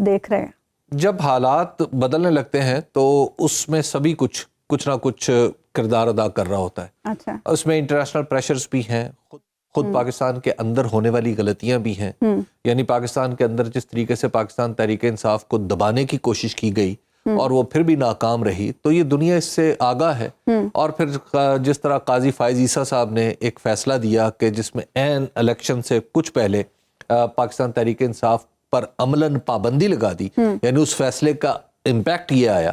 دیکھ رہے ہیں؟ جب حالات بدلنے لگتے ہیں تو اس میں سبھی کچھ نہ کچھ کردار ادا کر رہا ہوتا ہے. اچھا. اس میں انٹرنیشنل پریشرز بھی ہیں, خود پاکستان کے اندر ہونے والی غلطیاں بھی ہیں. یعنی پاکستان کے اندر جس طریقے سے پاکستان تحریک انصاف کو دبانے کی کوشش کی گئی اور وہ پھر بھی ناکام رہی, تو یہ دنیا اس سے آگاہ ہے. اور پھر جس طرح قاضی فائز عیسیٰ صاحب نے ایک فیصلہ دیا کہ جس میں عین الیکشن سے کچھ پہلے پاکستان تحریک انصاف پر عملاً پابندی لگا دی, یعنی اس فیصلے کا امپیکٹ یہ آیا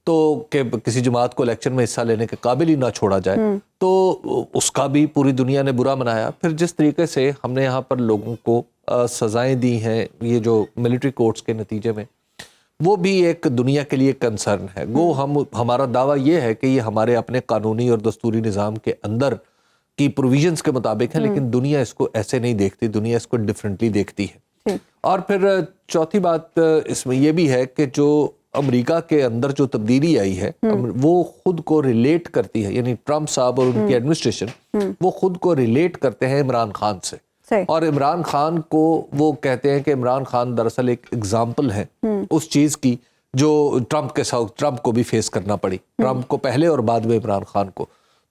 تو کہ کسی جماعت کو الیکشن میں حصہ لینے کے قابل ہی نہ چھوڑا جائے, تو اس کا بھی پوری دنیا نے برا منایا. پھر جس طریقے سے ہم نے یہاں پر لوگوں کو سزائیں دی ہیں یہ جو ملٹری کورٹس کے نتیجے میں, وہ بھی ایک دنیا کے لیے کنسرن ہے. ہمارا دعویٰ یہ ہے کہ یہ ہمارے اپنے قانونی اور دستوری نظام کے اندر کی پروویژنز کے مطابق ہے, لیکن دنیا اس کو ایسے نہیں دیکھتی, دنیا اس کو ڈیفرنٹلی دیکھتی ہے. اور پھر چوتھی بات اس میں یہ بھی ہے کہ جو امریکہ کے اندر جو تبدیلی آئی ہے وہ خود کو ریلیٹ کرتی ہے, یعنی ٹرمپ صاحب اور ان کی ایڈمنسٹریشن وہ خود کو ریلیٹ کرتے ہیں عمران خان سے. اور عمران خان کو وہ کہتے ہیں کہ عمران خان دراصل ایک اگزامپل ہے اس چیز کی جو ٹرمپ کے ساتھ ٹرمپ کو بھی فیس کرنا پڑی, ٹرمپ کو پہلے اور بعد میں عمران خان کو.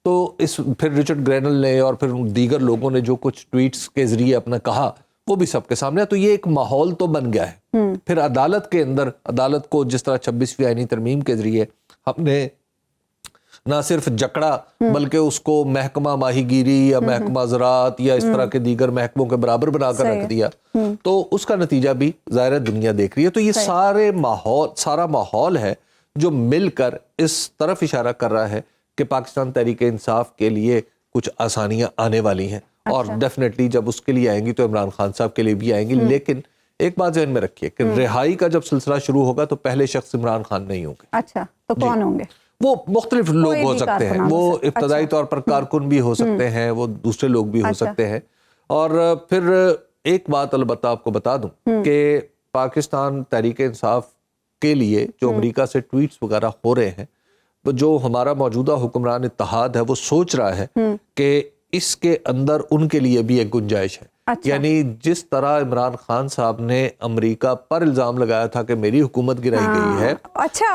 تو پھر رچرڈ گرینل نے اور پھر دیگر لوگوں نے جو کچھ ٹویٹس کے ذریعے اپنا کہا وہ بھی سب کے سامنے. تو یہ ایک ماحول تو بن گیا ہے. پھر عدالت کے اندر عدالت کو جس طرح 26ویں آئینی ترمیم کے ذریعے ہم نے نہ صرف جکڑا بلکہ اس کو محکمہ ماہی گیری یا محکمہ زراعت یا اس طرح کے دیگر محکموں کے برابر بنا کر رکھ دیا, تو اس کا نتیجہ بھی ظاہر دنیا دیکھ رہی ہے. تو یہ سارا ماحول ہے جو مل کر اس طرف اشارہ کر رہا ہے کہ پاکستان تحریک انصاف کے لیے کچھ آسانیاں آنے والی ہیں. اور ڈیفینیٹلی جب اس کے لیے آئیں گی تو عمران خان صاحب کے لیے بھی آئیں گی. لیکن ایک بات ذہن میں رکھیے کہ رہائی کا جب سلسلہ شروع ہوگا تو پہلے شخص عمران خان نہیں ہوں گے. اچھا, تو کون ہوں گے؟ وہ مختلف لوگ ہو سکتے ہیں, وہ ابتدائی طور پر کارکن بھی ہو سکتے ہیں, وہ دوسرے لوگ بھی ہو سکتے ہیں. اور پھر ایک بات البتہ آپ کو بتا دوں کہ پاکستان تحریک انصاف کے لیے جو امریکہ سے ٹویٹس وغیرہ ہو رہے ہیں, جو ہمارا موجودہ حکمران اتحاد ہے وہ سوچ رہا ہے کہ اس کے اندر ان کے لیے بھی ایک گنجائش ہے. یعنی جس طرح عمران خان صاحب نے امریکہ پر الزام لگایا تھا کہ میری حکومت گرائی گئی ہے,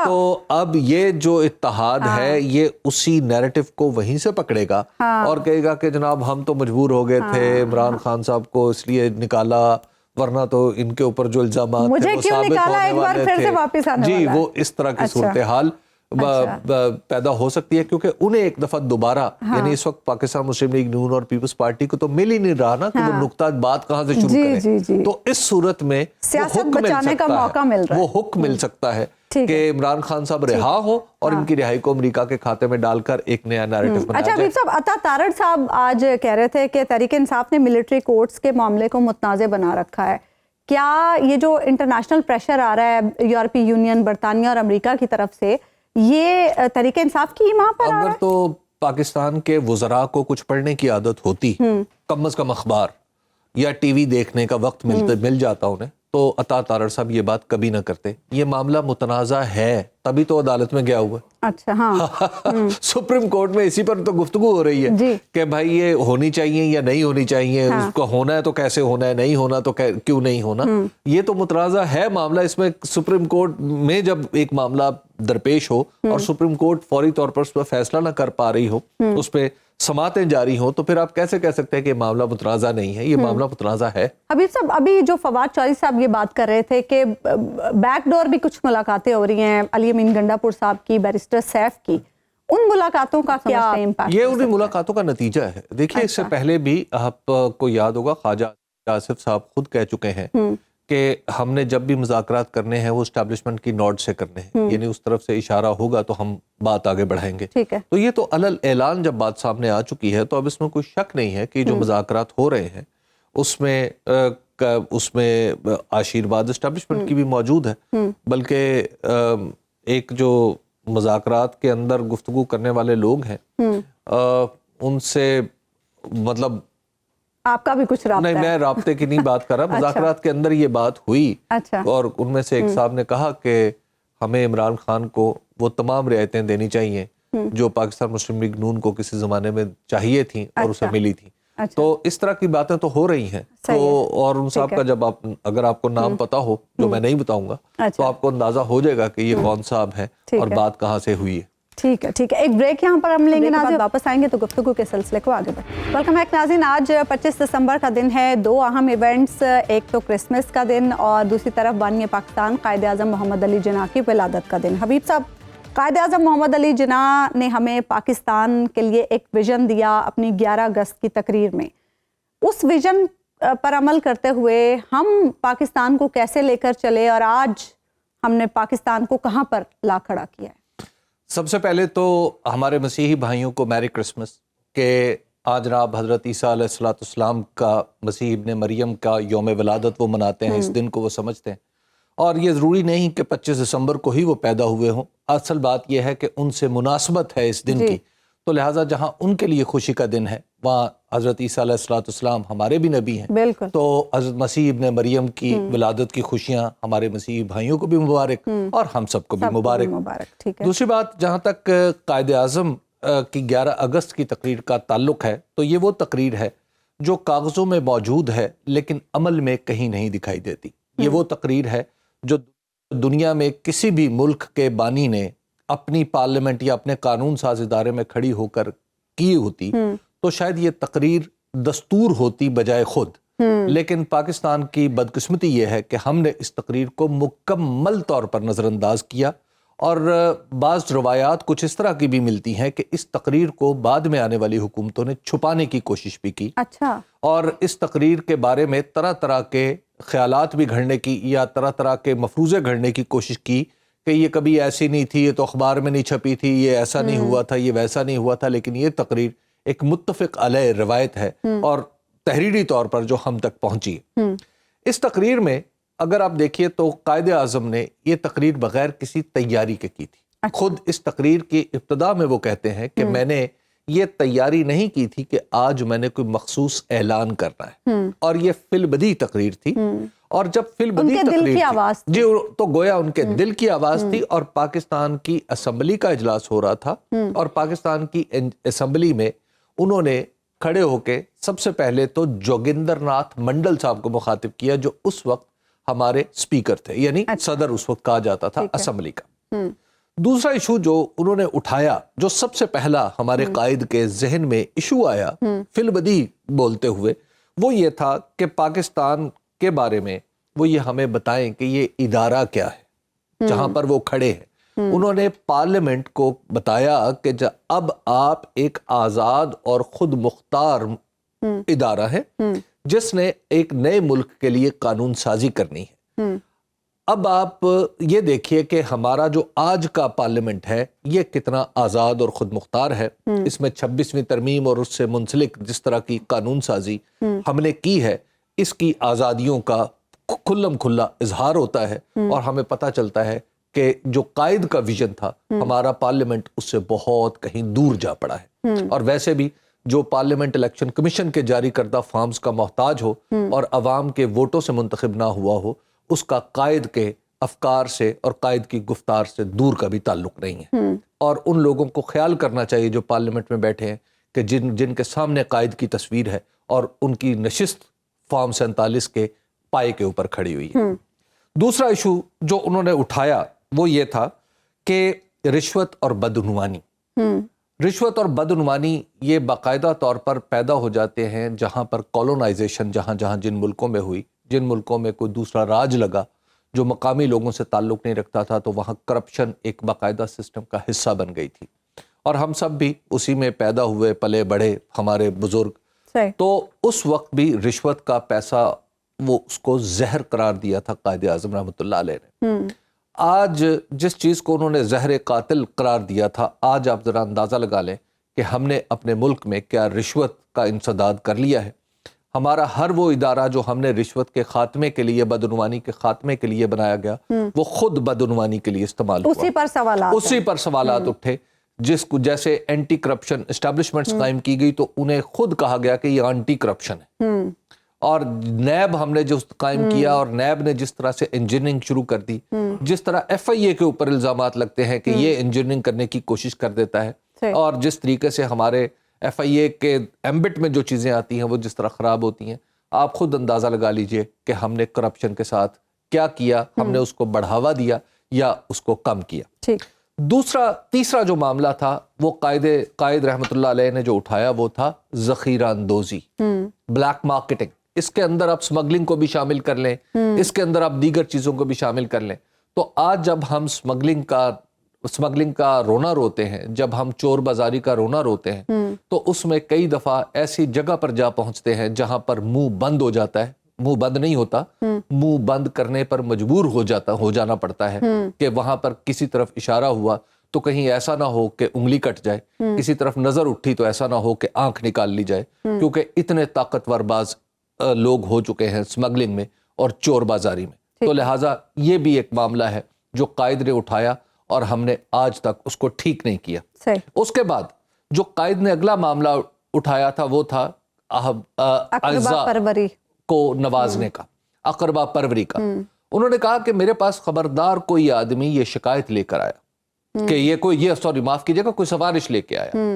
تو اب یہ جو اتحاد ہے یہ اسی نیریٹو کو وہیں سے پکڑے گا اور کہے گا کہ جناب ہم تو مجبور ہو گئے تھے, عمران خان صاحب کو اس لیے نکالا, ورنہ تو ان کے اوپر جو الزامات تھے وہ ثابت ہونے والے تھے. جی, وہ اس طرح کی صورتحال پیدا ہو سکتی ہے, کیونکہ انہیں ایک دفعہ دوبارہ یعنی اس وقت پاکستان مسلم لیگ نون اور پیپلز پارٹی کو تو مل ہی نہیں رہا نا کہ وہ نقطہ بات کہاں سے شروع کریں. تو اس صورت میں وہ حکم مل سکتا ہے کہ عمران خان صاحب رہا ہو اور ان کی رہائی کو امریکہ کے کھاتے میں ڈال کر ایک نیا نیریٹو بنایا جائے. اچھا حبیب صاحب, عطا تارڑ صاحب آج کہہ رہے تھے کہ تحریک انصاف نے ملٹری کورٹس کے معاملے کو متنازع بنا رکھا ہے. کیا یہ جو انٹرنیشنل پریشر آ رہا ہے یورپی یونین, برطانیہ اور امریکہ کی طرف سے, یہ تحریک انصاف کی ماں پر اگر تو پاکستان کے وزراء کو کچھ پڑھنے کی عادت ہوتی, کم از کم اخبار یا ٹی وی دیکھنے کا وقت مل جاتا انہیں, تو عطا تارڑ صاحب یہ بات کبھی نہ کرتے. یہ معاملہ متنازع ہے تبھی تو عدالت میں گیا ہوا. اچھا, ہاں, سپریم کورٹ میں اسی پر تو گفتگو ہو رہی ہے کہ بھائی یہ ہونی چاہیے یا نہیں ہونی چاہیے, اس کو ہونا ہے تو کیسے ہونا ہے, نہیں ہونا تو کیوں نہیں ہونا. یہ تو متنازع ہے معاملہ. اس میں سپریم کورٹ میں جب ایک معاملہ درپیش ہو اور سپریم کورٹ فوری طور پر اس پر فیصلہ نہ کر پا رہی ہو, اس پہ سماعتیں جاری ہوں, تو پھر آپ کیسے کہہ سکتے ہیں کہ معاملہ متنازع نہیں ہے؟ یہ معاملہ متنازع ہے. حبیب صاحب, ابھی جو فواد چوہدری صاحب یہ بات کر رہے تھے کہ بیک ڈور بھی کچھ ملاقاتیں ہو رہی ہیں, علی امین گنڈا پور صاحب کی, بیرسٹر سیف کی, ان ملاقاتوں کا کیا امپیکٹ؟ یہ انہیں ملاقاتوں کا نتیجہ ہے. دیکھیے, اس سے پہلے بھی آپ کو یاد ہوگا خواجہ آصف صاحب خود کہہ چکے ہیں کہ ہم نے جب بھی مذاکرات کرنے ہیں وہ اسٹیبلشمنٹ کی نوٹ سے کرنے ہیں, یعنی اس طرف سے اشارہ ہوگا تو ہم بات آگے بڑھائیں گے. تو یہ تو علل اعلان جب بات سامنے آ چکی ہے, تو اب اس میں کوئی شک نہیں ہے کہ جو مذاکرات ہو رہے ہیں اس میں آشیرواد اسٹیبلشمنٹ کی بھی موجود ہے, بلکہ ایک جو مذاکرات کے اندر گفتگو کرنے والے لوگ ہیں ان سے مطلب آپ کا بھی کچھ رابطہ نہیں, میں رابطے کی نہیں بات کر رہا. مذاکرات کے اندر یہ بات ہوئی اور ان میں سے ایک صاحب نے کہا کہ ہمیں عمران خان کو وہ تمام رعایتیں دینی چاہیے جو پاکستان مسلم لیگ نون کو کسی زمانے میں چاہیے تھیں اور اسے ملی تھی. اچھا۔ تو اس طرح کی باتیں تو ہو رہی ہیں۔ تو اور ان صاحب کا جب اگر آپ کو نام پتا ہو جو میں نہیں بتاؤں گا تو آپ کو اندازہ ہو جائے گا کہ یہ کون صاحب ہے اور بات کہاں سے ہوئی ہے۔ ٹھیک ہے ایک بریک یہاں پر ہم لیں گے، ناظرین واپس آئیں گے تو گفتگو کے سلسلے کو آگے بڑھیں۔ ویلکم بیک ناظرین، آج 25 دسمبر کا دن ہے۔ دو اہم ایونٹس، ایک تو کرسمس کا دن اور دوسری طرف بانی پاکستان قائد اعظم محمد علی جناح کی ولادت کا دن۔ حبیب صاحب، قائد اعظم محمد علی جناح نے ہمیں پاکستان کے لیے ایک ویژن دیا اپنی 11 اگست کی تقریر میں۔ اس ویژن پر عمل کرتے ہوئے ہم پاکستان کو کیسے لے کر چلے اور آج ہم نے پاکستان کو کہاں پر لا کھڑا کیا ہے؟ سب سے پہلے تو ہمارے مسیحی بھائیوں کو میری کرسمس، کہ آج جناب حضرت عیسیٰ علیہ السلام کا، مسیح ابن مریم کا یوم ولادت وہ مناتے ہیں، اس دن کو وہ سمجھتے ہیں۔ اور یہ ضروری نہیں کہ 25 دسمبر کو ہی وہ پیدا ہوئے ہوں، اصل بات یہ ہے کہ ان سے مناسبت ہے اس دن کی، تو لہٰذا جہاں ان کے لیے خوشی کا دن ہے وہاں حضرت عیسیٰ علیہ السلام ہمارے بھی نبی ہیں، بالکل، تو حضرت مسیح ابن مریم کی ولادت کی خوشیاں ہمارے مسیحی بھائیوں کو بھی مبارک اور ہم سب کو بھی مبارک۔ دوسری بات، جہاں تک قائد اعظم کی 11 اگست کی تقریر کا تعلق ہے تو یہ وہ تقریر ہے جو کاغذوں میں موجود ہے لیکن عمل میں کہیں نہیں دکھائی دیتی۔ یہ وہ تقریر ہے جو دنیا میں کسی بھی ملک کے بانی نے اپنی پارلیمنٹ یا اپنے قانون ساز ادارے میں کھڑی ہو کر کی ہوتی تو شاید یہ تقریر دستور ہوتی بجائے خود، لیکن پاکستان کی بدقسمتی یہ ہے کہ ہم نے اس تقریر کو مکمل طور پر نظر انداز کیا، اور بعض روایات کچھ اس طرح کی بھی ملتی ہیں کہ اس تقریر کو بعد میں آنے والی حکومتوں نے چھپانے کی کوشش بھی کی، اور اس تقریر کے بارے میں طرح طرح کے خیالات بھی گھڑنے کی یا طرح طرح کے مفروضے گھڑنے کی کوشش کی کہ یہ کبھی ایسی نہیں تھی، یہ تو اخبار میں نہیں چھپی تھی، یہ ایسا نہیں ہوا تھا، یہ ویسا نہیں ہوا تھا، لیکن یہ تقریر ایک متفق علیہ روایت ہے اور تحریری طور پر جو ہم تک پہنچی ہے۔ اس تقریر میں اگر آپ دیکھیے تو قائد اعظم نے یہ تقریر بغیر کسی تیاری کے کی تھی۔ خود اس تقریر کی ابتدا میں وہ کہتے ہیں کہ میں نے یہ تیاری نہیں کی تھی کہ آج میں نے کوئی مخصوص اعلان کرنا ہے، اور یہ فی البدیہہ تقریر تھی، اور جب فی البدیہہ تقریر تھی جی تو گویا ان کے دل کی آواز تھی، اور پاکستان کی اسمبلی کا اجلاس ہو رہا تھا، اور پاکستان کی اسمبلی میں انہوں نے کھڑے ہو کے سب سے پہلے تو جوگندر ناتھ منڈل صاحب کو مخاطب کیا جو اس وقت ہمارے سپیکر تھے، یعنی صدر اس وقت کہا جاتا تھا اسمبلی کا۔ دوسرا ایشو جو انہوں نے اٹھایا، جو سب سے پہلا ہمارے قائد کے ذہن میں ایشو آیا فی البدیہہ بولتے ہوئے، وہ یہ تھا کہ پاکستان کے بارے میں وہ یہ ہمیں بتائیں کہ یہ ادارہ کیا ہے جہاں پر وہ کھڑے ہیں۔ انہوں نے پارلیمنٹ کو بتایا کہ اب آپ ایک آزاد اور خود مختار ادارہ ہے جس نے ایک نئے ملک کے لیے قانون سازی کرنی ہے۔ اب آپ یہ دیکھیے کہ ہمارا جو آج کا پارلیمنٹ ہے یہ کتنا آزاد اور خود مختار ہے، اس میں 26ویں ترمیم اور اس سے منسلک جس طرح کی قانون سازی ہم نے کی ہے، اس کی آزادیوں کا کھلم کھلا اظہار ہوتا ہے، اور ہمیں پتہ چلتا ہے کہ جو قائد کا ویژن تھا ہمارا پارلیمنٹ اس سے بہت کہیں دور جا پڑا ہے۔ اور ویسے بھی جو پارلیمنٹ الیکشن کمیشن کے جاری کردہ فارمز کا محتاج ہو اور عوام کے ووٹوں سے منتخب نہ ہوا ہو، اس کا قائد کے افکار سے اور قائد کی گفتار سے دور کا بھی تعلق نہیں ہے۔ اور ان لوگوں کو خیال کرنا چاہیے جو پارلیمنٹ میں بیٹھے ہیں کہ جن کے سامنے قائد کی تصویر ہے اور ان کی نشست فارم 47 کے پائے کے اوپر کھڑی ہوئی ہے۔ دوسرا ایشو جو انہوں نے اٹھایا وہ یہ تھا کہ رشوت اور بدعنوانی۔ رشوت اور بدعنوانی یہ باقاعدہ طور پر پیدا ہو جاتے ہیں جہاں پر کولونائزیشن جہاں جن ملکوں میں ہوئی، جن ملکوں میں کوئی دوسرا راج لگا جو مقامی لوگوں سے تعلق نہیں رکھتا تھا، تو وہاں کرپشن ایک باقاعدہ سسٹم کا حصہ بن گئی تھی، اور ہم سب بھی اسی میں پیدا ہوئے پلے بڑھے، ہمارے بزرگ۔ تو اس وقت بھی رشوت کا پیسہ وہ اس کو زہر قرار دیا تھا قائد اعظم رحمۃ اللہ علیہ نے۔ آج جس چیز کو انہوں نے زہر قاتل قرار دیا تھا، آج آپ ذرا اندازہ لگا لیں کہ ہم نے اپنے ملک میں کیا رشوت کا انسداد کر لیا ہے۔ ہمارا ہر وہ ادارہ جو ہم نے رشوت کے خاتمے کے لیے، بدعنوانی کے خاتمے کے لیے بنایا گیا، وہ خود بدعنوانی کے لیے استعمال ہوا۔ اسی پر سوالات اٹھے، جس کو جیسے اینٹی کرپشن اسٹیبلشمنٹس قائم کی گئی تو انہیں خود کہا گیا کہ یہ اینٹی کرپشن ہے، اور نیب ہم نے جو قائم کیا اور نیب نے جس طرح سے انجینئرنگ شروع کر دی، جس طرح ایف آئی اے کے اوپر الزامات لگتے ہیں کہ یہ انجینئرنگ کرنے کی کوشش کر دیتا ہے، اور جس طریقے سے ہمارے FIA کے ایمبٹ میں جو چیزیں آتی ہیں وہ جس طرح خراب ہوتی ہیں، آپ خود اندازہ لگا لیجئے کہ ہم نے کرپشن کے ساتھ کیا کیا، ہم نے اس کو بڑھاوا دیا یا اس کو کم کیا. ٹھیک. تیسرا جو معاملہ تھا وہ قائد رحمۃ اللہ علیہ نے جو اٹھایا وہ تھا ذخیرہ اندوزی، بلیک مارکیٹنگ. اس کے اندر آپ سمگلنگ کو بھی شامل کر لیں، اس کے اندر آپ دیگر چیزوں کو بھی شامل کر لیں. تو آج جب ہم سمگلنگ کا رونا روتے ہیں، جب ہم چور بازاری کا رونا روتے ہیں، تو اس میں کئی دفعہ ایسی جگہ پر جا پہنچتے ہیں جہاں پر منہ بند ہو جاتا ہے. منہ بند نہیں ہوتا، منہ بند کرنے پر مجبور ہو جانا پڑتا ہے کہ وہاں پر کسی طرف اشارہ ہوا تو کہیں ایسا نہ ہو کہ انگلی کٹ جائے، کسی طرف نظر اٹھی تو ایسا نہ ہو کہ آنکھ نکال لی جائے، کیونکہ اتنے طاقتور باز لوگ ہو چکے ہیں سمگلنگ میں اور چور بازاری میں. تو لہٰذا یہ بھی ایک معاملہ ہے جو قائد نے اٹھایا اور ہم نے آج تک اس کو ٹھیک نہیں کیا. اس کے بعد جو قائد نے اگلا معاملہ اٹھایا تھا وہ تھا اعضاء کو نوازنے کا، اقربا پروری کا. انہوں نے کہا کہ میرے پاس خبردار کوئی آدمی یہ شکایت لے کر آیا کہ یہ معاف کیجیے گا، کوئی سفارش لے کے آیا.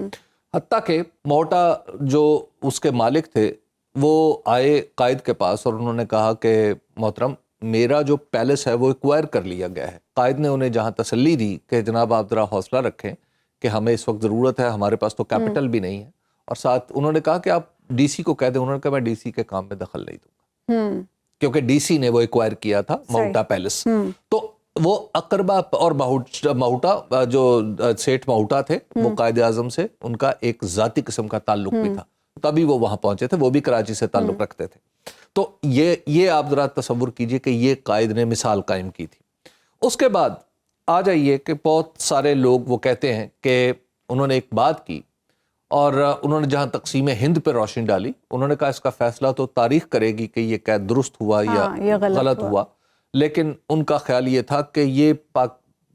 حتیٰ کہ موٹا جو اس کے مالک تھے وہ آئے قائد کے پاس اور انہوں نے کہا کہ محترم میرا جو پیلس ہے وہ ایکوائر کر لیا گیا ہے. قائد نے انہیں جہاں تسلی دی کہ جناب آپ ذرا حوصلہ رکھیں کہ ہمیں اس وقت ضرورت ہے، ہمارے پاس تو کیپٹل بھی نہیں ہے، اور ساتھ انہوں نے کہا کہ آپ DC کو کہہ دیں. انہوں نے کہا میں DC کے کام میں دخل نہیں دوں گا، کیونکہ DC نے وہ ایکوائر کیا تھا مہوٹا پیلس. تو وہ اقربا اور مہوٹا جو سیٹھ مہوٹا تھے وہ قائد اعظم سے ان کا ایک ذاتی قسم کا تعلق بھی تھا، تبھی وہ وہاں پہنچے تھے. وہ بھی کراچی سے تعلق رکھتے تھے. تو یہ آپ ذرا تصور کیجئے کہ یہ قائد نے مثال قائم کی تھی. اس کے بعد آ جائیے کہ بہت سارے لوگ وہ کہتے ہیں کہ انہوں نے ایک بات کی اور انہوں نے جہاں تقسیم ہند پہ روشنی ڈالی، انہوں نے کہا اس کا فیصلہ تو تاریخ کرے گی کہ یہ کیا درست ہوا یا غلط ہوا. لیکن ان کا خیال یہ تھا کہ یہ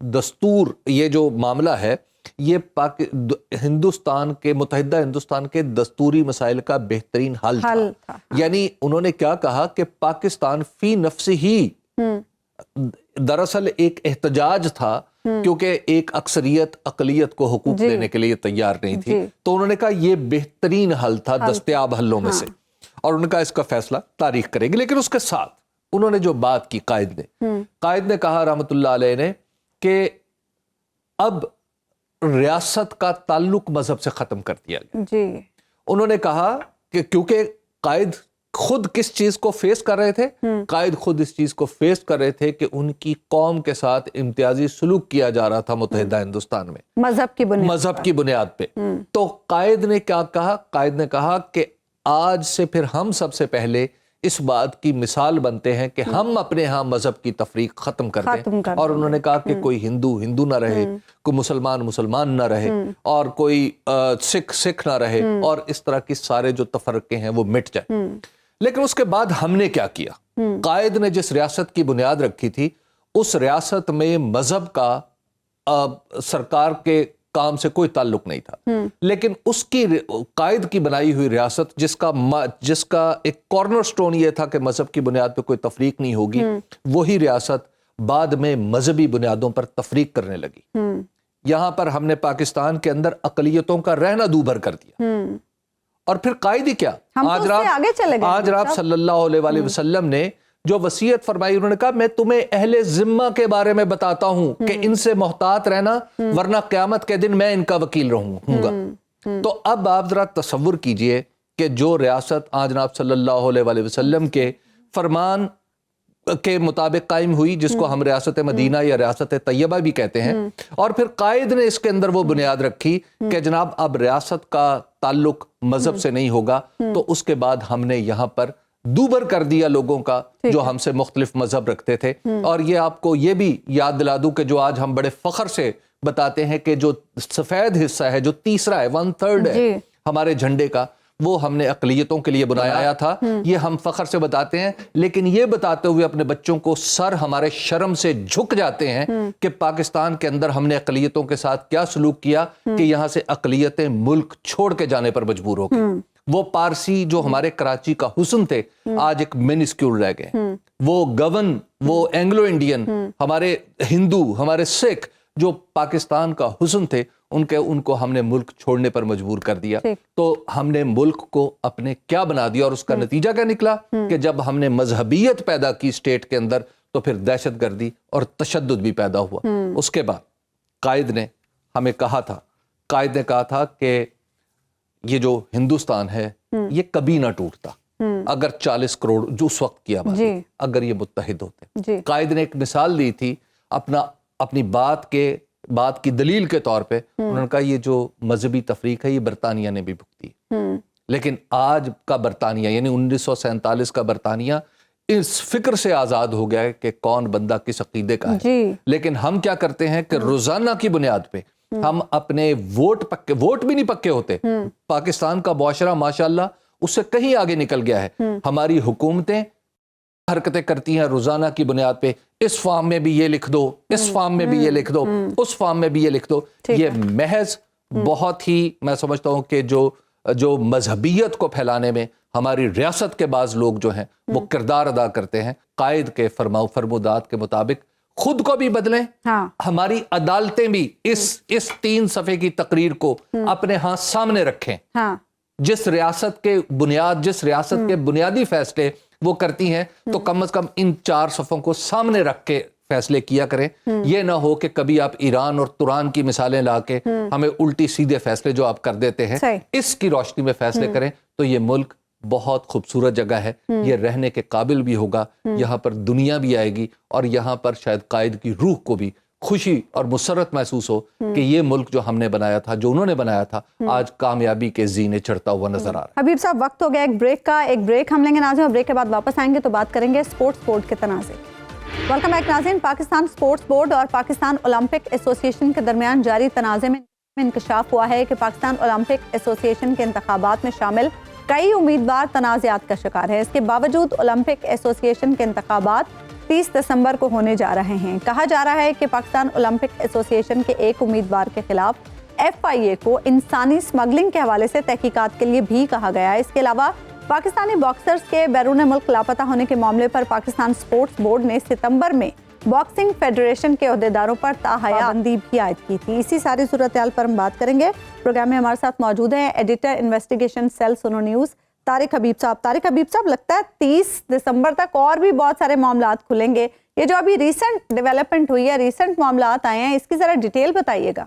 دستور، یہ جو معاملہ ہے یہ متحدہ ہندوستان کے دستوری مسائل کا بہترین حل تھا. یعنی انہوں نے کیا کہا کہ پاکستان فی نفس ہی دراصل ایک احتجاج تھا، کیونکہ ایک اکثریت اقلیت کو حقوق دینے کے لیے تیار نہیں تھی. تو انہوں نے کہا یہ بہترین حل تھا دستیاب حلوں میں سے، اور انہوں نے کہا اس کا فیصلہ تاریخ کرے گی. لیکن اس کے ساتھ انہوں نے جو بات کی قائد نے کہا رحمت اللہ علیہ نے کہ اب ریاست کا تعلق مذہب سے ختم کر دیا گیا. انہوں نے کہا کہ کیونکہ قائد خود کس چیز کو فیس کر رہے تھے، قائد خود اس چیز کو فیس کر رہے تھے کہ ان کی قوم کے ساتھ امتیازی سلوک کیا جا رہا تھا متحدہ ہندوستان میں مذہب کی بنیاد پہ. تو قائد نے کیا کہا؟ قائد نے کہا کہ آج سے پھر ہم سب سے پہلے اس بات کی مثال بنتے ہیں کہ ہم اپنے ہاں مذہب کی تفریق ختم کر دیں. اور انہوں نے کہا کہ کوئی ہندو نہ رہے، کوئی مسلمان نہ رہے، اور کوئی سکھ نہ رہے، اور اس طرح کی سارے جو تفرقے ہیں وہ مٹ جائیں. لیکن اس کے بعد ہم نے کیا کیا؟ قائد نے جس ریاست کی بنیاد رکھی تھی اس ریاست میں مذہب کا سرکار کے کام سے کوئی تعلق نہیں تھا. لیکن اس کی قائد کی بنائی ہوئی ریاست جس کا ایک کارنر سٹون یہ تھا کہ مذہب کی بنیاد پہ کوئی تفریق نہیں ہوگی، وہی ریاست بعد میں مذہبی بنیادوں پر تفریق کرنے لگی. یہاں پر ہم نے پاکستان کے اندر اقلیتوں کا رہنا دوبھر کر دیا. اور پھر قائد ہی کیا، آج رات صلی اللہ علیہ وسلم نے جو وصیت فرمائی، انہوں نے کہا میں تمہیں اہل ذمہ کے بارے میں بتاتا ہوں کہ ان سے محتاط رہنا، ورنہ قیامت کے دن میں ان کا وکیل ہوں گا. تو اب آپ ذرا تصور کیجئے کہ جو ریاست آج جناب صلی اللہ علیہ وسلم کے فرمان کے مطابق قائم ہوئی، جس کو ہم ریاست مدینہ یا ریاست طیبہ بھی کہتے ہیں، اور پھر قائد نے اس کے اندر وہ بنیاد رکھی کہ جناب اب ریاست کا تعلق مذہب سے نہیں ہوگا. تو اس کے بعد ہم نے یہاں پر دوبر کر دیا لوگوں کا جو ہم سے مختلف مذہب رکھتے تھے. اور یہ آپ کو یہ بھی یاد دلا دوں کہ جو آج ہم بڑے فخر سے بتاتے ہیں کہ جو سفید حصہ ہے، جو تیسرا ہے، 1/3 ہے ہمارے جھنڈے کا، وہ ہم نے اقلیتوں کے لیے بنایا تھا. یہ ہم فخر سے بتاتے ہیں، لیکن یہ بتاتے ہوئے اپنے بچوں کو سر ہمارے شرم سے جھک جاتے ہیں کہ پاکستان کے اندر ہم نے اقلیتوں کے ساتھ کیا سلوک کیا کہ یہاں سے اقلیتیں ملک چھوڑ کے جانے پر مجبور ہو گئی. وہ پارسی جو ہمارے کراچی کا حسن تھے آج ایک منسکیول رہ گئے. وہ گون، وہ اینگلو انڈین، ہمارے ہندو، ہمارے سکھ، جو پاکستان کا حسن تھے ان کو ہم نے ملک چھوڑنے پر مجبور کر دیا. تو ہم نے ملک کو اپنے کیا بنا دیا, اور اس کا نتیجہ کیا نکلا کہ جب ہم نے مذہبیت پیدا کی اسٹیٹ کے اندر تو پھر دہشت گردی اور تشدد بھی پیدا ہوا. اس کے بعد قائد نے ہمیں کہا تھا کہ یہ جو ہندوستان ہے یہ کبھی نہ ٹوٹتا اگر 40 کروڑ جو اس وقت کی آبادی اگر یہ متحد ہوتے. قائد نے ایک مثال دی تھی اپنی بات کی دلیل کے طور پہ. انہوں نے کہا یہ جو مذہبی تفریق ہے یہ برطانیہ نے بھی بھگتی ہے, لیکن آج کا برطانیہ یعنی 1947 کا برطانیہ اس فکر سے آزاد ہو گیا ہے کہ کون بندہ کس عقیدے کا ہے. لیکن ہم کیا کرتے ہیں کہ روزانہ کی بنیاد پہ ہم اپنے ووٹ بھی نہیں پکے ہوتے. پاکستان کا معاشرہ ماشاءاللہ اس سے کہیں آگے نکل گیا ہے. ہماری حکومتیں حرکتیں کرتی ہیں روزانہ کی بنیاد پہ, اس فارم میں بھی یہ لکھ دو, اس فارم میں بھی یہ لکھ دو, اس فارم میں بھی یہ لکھ دو. یہ محض بہت ہی میں سمجھتا ہوں کہ جو مذہبیت کو پھیلانے میں ہماری ریاست کے بعض لوگ جو ہیں وہ کردار ادا کرتے ہیں. قائد کے فرمودات کے مطابق خود کو بھی بدلیں, ہماری عدالتیں بھی اس 3 صفحے کی تقریر کو اپنے ہاں سامنے رکھیں. جس ریاست کے بنیادی فیصلے وہ کرتی ہیں تو کم از کم ان 4 صفحوں کو سامنے رکھ کے فیصلے کیا کریں. یہ نہ ہو کہ کبھی آپ ایران اور تران کی مثالیں لا کے ہمیں الٹی سیدھے فیصلے جو آپ کر دیتے ہیں اس کی روشنی میں فیصلے کریں. تو یہ ملک بہت خوبصورت جگہ ہے, یہ رہنے کے قابل بھی ہوگا, یہاں پر دنیا بھی آئے گی, اور یہاں پر شاید قائد کی روح کو بھی خوشی اور مسرت محسوس ہو کہ یہ ملک جو ہم نے بنایا تھا, جو انہوں نے بنایا تھا, آج کامیابی کے زینے چڑھتا ہوا نظر آ رہا ہے. حبیب صاحب وقت ہو گیا ایک بریک کا, ایک بریک ہم لیں گے ناظرین, اور بریک کے بعد واپس آئیں گے تو بات کریں گے سپورٹ کے تنازع. ویلکم بیک ناظرین. پاکستان سپورٹس بورڈ اور پاکستان اولمپک ایسوسی ایشن کے درمیان جاری تنازع میں انکشاف ہوا ہے کہ پاکستان اولمپک ایسوسی ایشن کے انتخابات میں شامل کئی امیدوار تنازعات کا شکار ہے. اس کے باوجود اولمپک ایسوسی ایشن کے انتخابات 30 دسمبر کو ہونے جا رہے ہیں. کہا جا رہا ہے کہ پاکستان اولمپک ایسوسی ایشن کے ایک امیدوار کے خلاف FIA کو انسانی اسمگلنگ کے حوالے سے تحقیقات کے لیے بھی کہا گیا ہے. اس کے علاوہ پاکستانی باکسرز کے بیرون ملک لاپتہ ہونے کے معاملے پر پاکستان سپورٹس بورڈ نے ستمبر میں باکسنگ فیڈریشن کے عہدیداروں پر تاحیہ پابندی بھی عائد کی تھی. اسی ساری صورتحال پر ہم بات کریں گے. پروگرام میں ہمارے ساتھ موجود ہیں ایڈیٹر انویسٹیگیشن سیل سنو نیوز طارق حبیب صاحب. لگتا ہے 30 دسمبر تک اور بھی بہت سارے معاملات کھلیں گے. یہ جو ابھی ریسنٹ ڈیولپمنٹ ہوئی ہے, ریسنٹ معاملات آئے ہیں, اس کی ذرا ڈیٹیل بتائیے گا.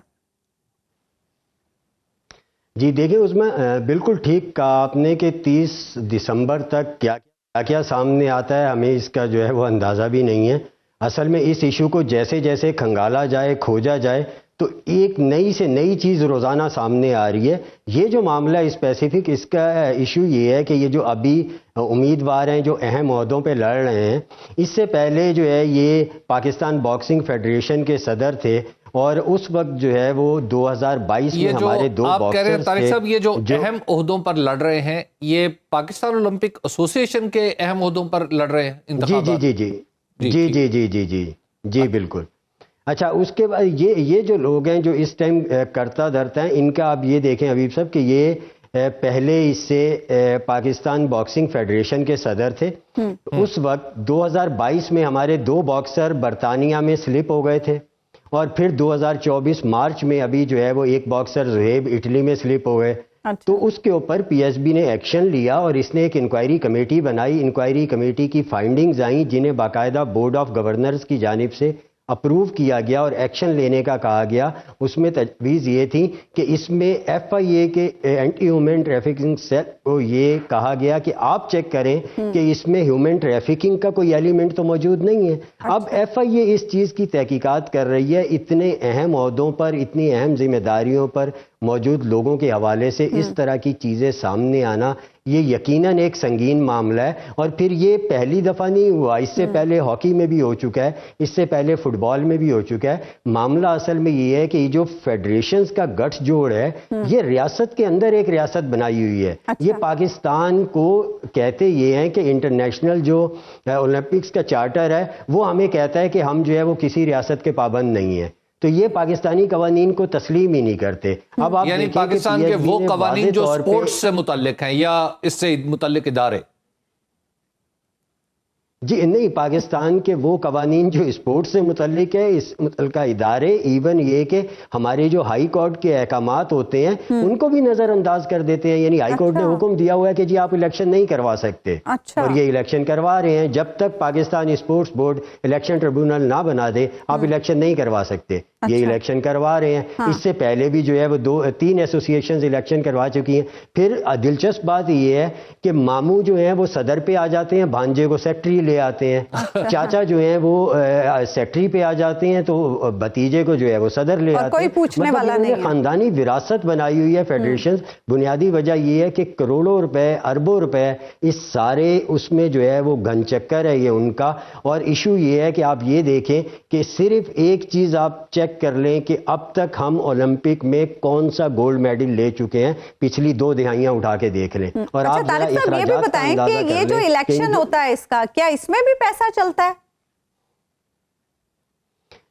جی دیکھیں, اس میں بالکل ٹھیک کہا آپ نے کہ 30 دسمبر تک کیا سامنے آتا ہے ہمیں اس کا جو ہے وہ اندازہ بھی نہیں ہے. اصل میں اس ایشو کو جیسے جیسے کھنگالا جائے, کھوجا جائے, تو ایک نئی سے نئی چیز روزانہ سامنے آ رہی ہے. یہ جو معاملہ اسپیسیفک اس کا ایشو یہ ہے کہ یہ جو ابھی امیدوار ہیں جو اہم عہدوں پہ لڑ رہے ہیں, اس سے پہلے جو ہے یہ پاکستان باکسنگ فیڈریشن کے صدر تھے, اور اس وقت جو ہے وہ 2022 میں ہمارے 2 باکسرز طارق صاحب یہ جو اہم عہدوں پر لڑ رہے ہیں یہ پاکستان اولمپک ایسوسی ایشن کے اہم عہدوں پر لڑ رہے ہیں انتخابات. جی بالکل. اچھا, اس کے بعد یہ جو لوگ ہیں جو اس ٹائم کرتا دھرتا ہیں, ان کا آپ یہ دیکھیں حبیب صاحب کہ یہ پہلے اس سے پاکستان باکسنگ فیڈریشن کے صدر تھے. اس وقت 2022 میں ہمارے 2 باکسر برطانیہ میں سلپ ہو گئے تھے, اور پھر 2024 مارچ میں ابھی جو ہے وہ ایک باکسر زہیب اٹلی میں سلپ ہو گئے. تو اس کے اوپر PSB نے ایکشن لیا اور اس نے ایک انکوائری کمیٹی بنائی. انکوائری کمیٹی کی فائنڈنگز آئیں جنہیں باقاعدہ بورڈ آف گورنرز کی جانب سے اپروو کیا گیا اور ایکشن لینے کا کہا گیا. اس میں تجویز یہ تھی کہ اس میں FIA کے اینٹی ہیومن ٹریفکنگ سیل کو یہ کہا گیا کہ آپ چیک کریں کہ اس میں ہیومن ٹریفکنگ کا کوئی ایلیمنٹ تو موجود نہیں ہے. اب FIA اس چیز کی تحقیقات کر رہی ہے. اتنے اہم عہدوں پر, اتنی اہم ذمہ داریوں پر موجود لوگوں کے حوالے سے اس طرح کی چیزیں سامنے آنا یہ یقیناً ایک سنگین معاملہ ہے. اور پھر یہ پہلی دفعہ نہیں ہوا, اس سے پہلے ہاکی میں بھی ہو چکا ہے, اس سے پہلے فٹ بال میں بھی ہو چکا ہے. معاملہ اصل میں یہ ہے کہ یہ جو فیڈریشنز کا گٹھ جوڑ ہے یہ ریاست کے اندر ایک ریاست بنائی ہوئی ہے. یہ پاکستان کو کہتے یہ ہیں کہ انٹرنیشنل جو اولمپکس کا چارٹر ہے وہ ہمیں کہتا ہے کہ ہم جو ہے وہ کسی ریاست کے پابند نہیں ہیں. تو یہ پاکستانی قوانین کو تسلیم ہی نہیں کرتے. اب آپ یعنی پاکستان کے وہ قوانین جو سپورٹس سے متعلق ہیں یا اس سے متعلق ادارے, جی نہیں، پاکستان کے وہ قوانین جو اسپورٹ سے متعلق ہے، اس متعلقہ ادارے، ایون یہ کہ ہمارے جو ہائی کورٹ کے احکامات ہوتے ہیں ان کو بھی نظر انداز کر دیتے ہیں. یعنی ہائی کورٹ نے حکم دیا ہوا ہے کہ جی آپ الیکشن نہیں کروا سکتے، اور یہ الیکشن کروا رہے ہیں. جب تک Pakistan sports board election tribunal نہ بنا دے آپ الیکشن نہیں کروا سکتے. یہ الیکشن کروا رہے ہیں. اس سے پہلے بھی جو ہے وہ 3 ایسوسیشنز الیکشن کروا چکی ہیں. پھر دلچسپ بات یہ ہے کہ ماموں جو ہیں وہ صدر پہ آ جاتے ہیں، بھانجے کو سیکٹری لے آتے ہیں. چاچا جو ہیں وہ سیکٹری پہ آ جاتے ہیں تو بھتیجے کو جو ہے وہ صدر لے آتے ہیں. کوئی پوچھنے والا نہیں ہے. خاندانی وراثت بنائی ہوئی ہے فیڈریشن. بنیادی وجہ یہ ہے کہ کروڑوں روپے، اربوں روپے اس سارے اس میں جو ہے وہ گن چکر ہے یہ ان کا. اور ایشو یہ ہے کہ آپ یہ دیکھیں کہ صرف ایک چیز آپ چیک کر لیں کہ اب تک ہم اولمپک میں کون سا گولڈ میڈل لے چکے ہیں، پچھلی 2 دہائیاں اٹھا کے دیکھ لیں. اور آپ طارق صاحب یہ بھی بتائیں کہ یہ جو الیکشن ہوتا ہے اس کا کیا اس میں بھی پیسہ چلتا ہے؟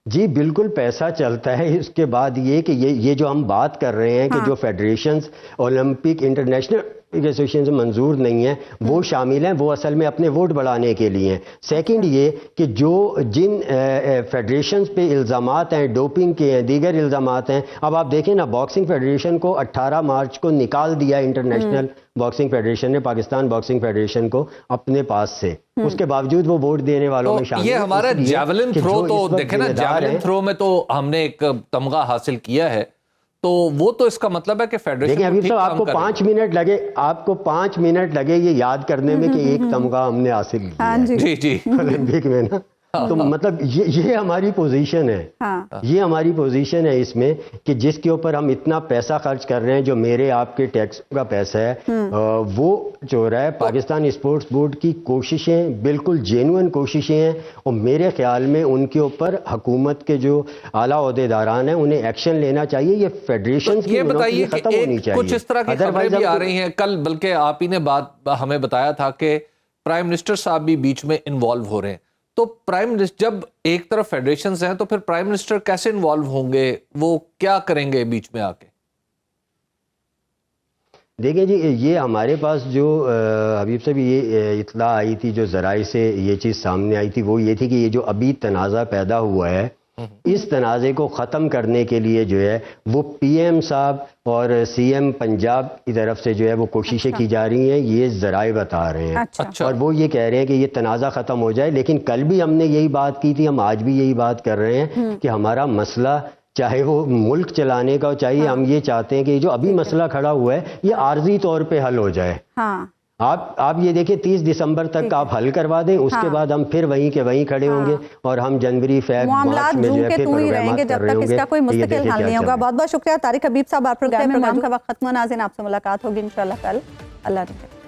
جی بالکل پیسہ چلتا ہے. اس کے بعد یہ کہ یہ جو ہم بات کر رہے ہیں کہ جو فیڈریشنز اولمپک انٹرنیشنل ایسوسیشن سے منظور نہیں ہیں وہ شامل ہیں، وہ اصل میں اپنے ووٹ بڑھانے کے لیے ہیں. سیکنڈ یہ کہ جن فیڈریشنز پہ الزامات ہیں، ڈوپنگ کے ہیں، دیگر الزامات ہیں. اب آپ دیکھیں نا، باکسنگ فیڈریشن کو 18 مارچ کو نکال دیا انٹرنیشنل باکسنگ فیڈریشن نے، پاکستان باکسنگ فیڈریشن کو اپنے پاس سے. اس کے باوجود وہ ووٹ دینے والوں میں شامل. یہ ہمارا جیولن تھرو تو دیکھیں نا، جیولن تھرو میں تو ہم نے ایک تمغہ حاصل کیا ہے، تو وہ تو اس کا مطلب ہے کہ فیڈریشن. دیکھیں حبیب صاحب، آپ کو 5 منٹ لگے یہ یاد کرنے میں کہ ایک تمغہ ہم نے حاصل کیا جی جی اولمپک میں نا. تو مطلب یہ ہماری پوزیشن ہے. یہ ہماری پوزیشن ہے اس میں کہ جس کے اوپر ہم اتنا پیسہ خرچ کر رہے ہیں، جو میرے آپ کے ٹیکس کا پیسہ ہے، وہ جو رہا ہے پاکستان اسپورٹس بورڈ کی کوششیں بالکل جینوئن کوششیں ہیں. اور میرے خیال میں ان کے اوپر حکومت کے جو اعلیٰ عہدیداران ہیں انہیں ایکشن لینا چاہیے. یہ فیڈریشن کی بتائیے ختم ہونی چاہیے. کچھ اس طرح کی خبریں بھی آ رہی ہیں کل، بلکہ آپ ہی نے بات ہمیں بتایا تھا کہ پرائم منسٹر صاحب بھی بیچ میں انوالو ہو رہے ہیں. تو پرائم منسٹر جب ایک طرف فیڈریشنز ہیں تو پھر پرائم منسٹر کیسے انوالو ہوں گے؟ وہ کیا کریں گے بیچ میں آ کے؟ دیکھیں جی، یہ ہمارے پاس جو حبیب صاحب یہ اطلاع آئی تھی، جو ذرائع سے یہ چیز سامنے آئی تھی، وہ یہ تھی کہ یہ جو ابھی تنازع پیدا ہوا ہے، اس تنازع کو ختم کرنے کے لیے جو ہے وہ پی ایم صاحب اور سی ایم پنجاب کی طرف سے جو ہے وہ کوششیں کی جا رہی ہیں. یہ ذرائع بتا رہے ہیں. اور وہ یہ کہہ رہے ہیں کہ یہ تنازع ختم ہو جائے. لیکن کل بھی ہم نے یہی بات کی تھی، ہم آج بھی یہی بات کر رہے ہیں کہ ہمارا مسئلہ چاہے وہ ملک چلانے کا چاہیے، ہم یہ چاہتے ہیں کہ جو ابھی مسئلہ کھڑا ہوا ہے یہ عارضی طور پہ حل ہو جائے. آپ یہ دیکھیں 30 دسمبر تک آپ حل کروا دیں، اس کے بعد ہم پھر وہیں کے وہیں کھڑے ہوں گے اور ہم جنوری معاملات جوں کے تو ہی رہیں گے جب تک اس کا کوئی مستقل حل نہیں ہوگا. بہت بہت شکریہ طارق حبیب صاحب. آپ پروگرام کا وقت ختم. ناظرین آپ سے ملاقات ہوگی انشاءاللہ کل. اللہ حافظ.